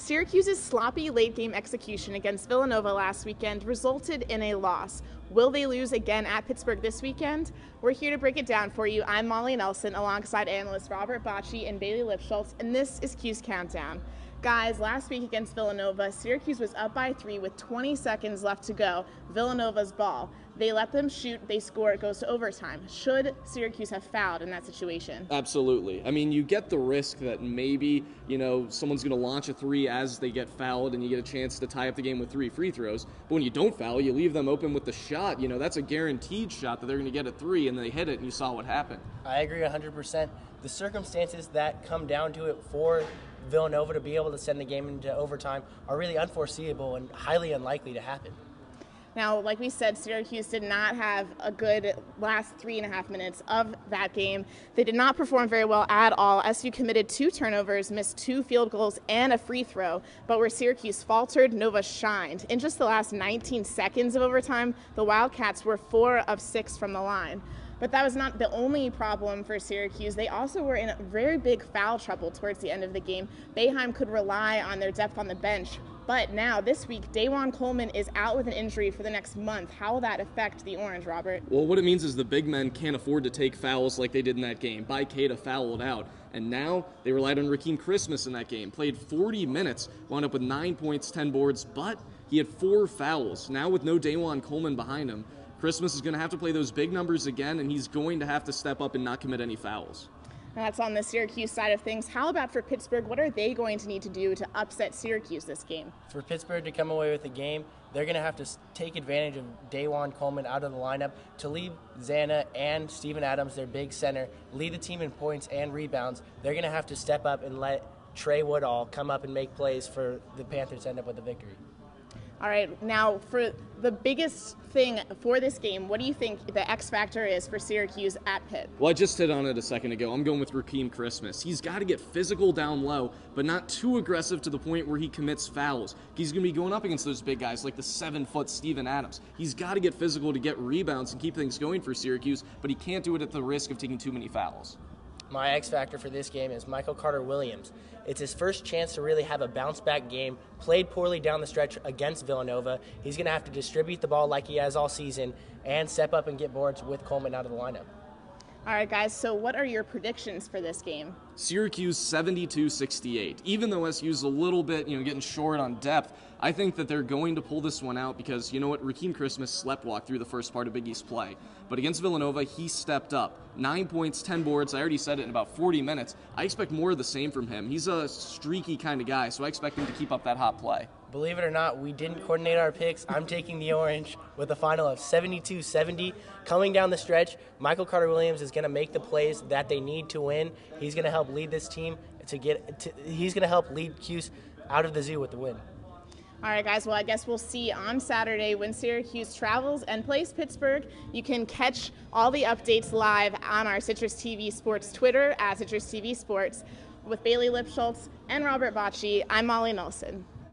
Syracuse's sloppy late-game execution against Villanova last weekend resulted in a loss. Will they lose again at Pittsburgh this weekend? We're here to break it down for you. I'm Molly Nelson alongside analysts Robert Bacaj and Bailey Lipschultz, and this is Cuse Countdown. Guys, last week against Villanova, Syracuse was up by 3 with 20 seconds left to go. Villanova's ball. They let them shoot, they score, it goes to overtime. Should Syracuse have fouled in that situation? Absolutely. I mean, you get the risk that maybe, someone's going to launch a three as they get fouled and you get a chance to tie up the game with 3 free throws. But when you don't foul, you leave them open with the shot. That's a guaranteed shot that they're going to get a 3, and they hit it, and you saw what happened. I agree 100%. The circumstances that come down to it for Villanova to be able to send the game into overtime are really unforeseeable and highly unlikely to happen. Now, like we said, Syracuse did not have a good last 3.5 minutes of that game. They did not perform very well at all. SU committed 2 turnovers, missed 2 field goals and a free throw. But where Syracuse faltered, Nova shined. In just the last 19 seconds of overtime, the Wildcats were 4 of 6 from the line. But that was not the only problem for Syracuse. They also were in very big foul trouble towards the end of the game. Boeheim could rely on their depth on the bench. But now, this week, Dajuan Coleman is out with an injury for the next month. How will that affect the Orange, Robert? Well, what it means is the big men can't afford to take fouls like they did in that game. Bacaj fouled out. And now they relied on Rakeem in that game. Played 40 minutes, wound up with 9 points, 10 boards, but he had 4 fouls. Now with no Dajuan Coleman behind him, Christmas is going to have to play those big numbers again, and he's going to have to step up and not commit any fouls. And that's on the Syracuse side of things. How about for Pittsburgh? What are they going to need to do to upset Syracuse this game? For Pittsburgh to come away with the game, they're going to have to take advantage of Dajuan Coleman out of the lineup to lead Zana and Steven Adams, their big center, lead the team in points and rebounds. They're going to have to step up and let Trey Woodall come up and make plays for the Panthers to end up with a victory. All right, now for the biggest thing for this game, what do you think the X factor is for Syracuse at Pitt? Well, I just hit on it a second ago. I'm going with Rakeem. He's got to get physical down low, but not too aggressive to the point where he commits fouls. He's going to be going up against those big guys like the 7-foot Steven Adams. He's got to get physical to get rebounds and keep things going for Syracuse, but he can't do it at the risk of taking too many fouls. My X factor for this game is Michael Carter-Williams. It's his first chance to really have a bounce-back game. Played poorly down the stretch against Villanova. He's going to have to distribute the ball like he has all season and step up and get boards with Coleman out of the lineup. All right, guys, so what are your predictions for this game? Syracuse 72-68. Even though SU's a little bit, getting short on depth, I think that they're going to pull this one out because, Rakeem sleptwalked through the first part of Big East play. But against Villanova, he stepped up. 9 points, 10 boards. I already said it in about 40 minutes. I expect more of the same from him. He's a streaky kind of guy, so I expect him to keep up that hot play. Believe it or not, we didn't coordinate our picks. I'm taking the Orange with a final of 72-70. Coming down the stretch, Michael Carter-Williams is going to make the plays that they need to win. He's going to help lead this team he's going to help lead Cuse out of the zoo with the win. All right, guys, well, I guess we'll see on Saturday when Syracuse travels and plays Pittsburgh. You can catch all the updates live on our Citrus TV Sports Twitter at Citrus TV Sports. With Bailey Lipschultz and Robert Bacaj, I'm Molly Nelson.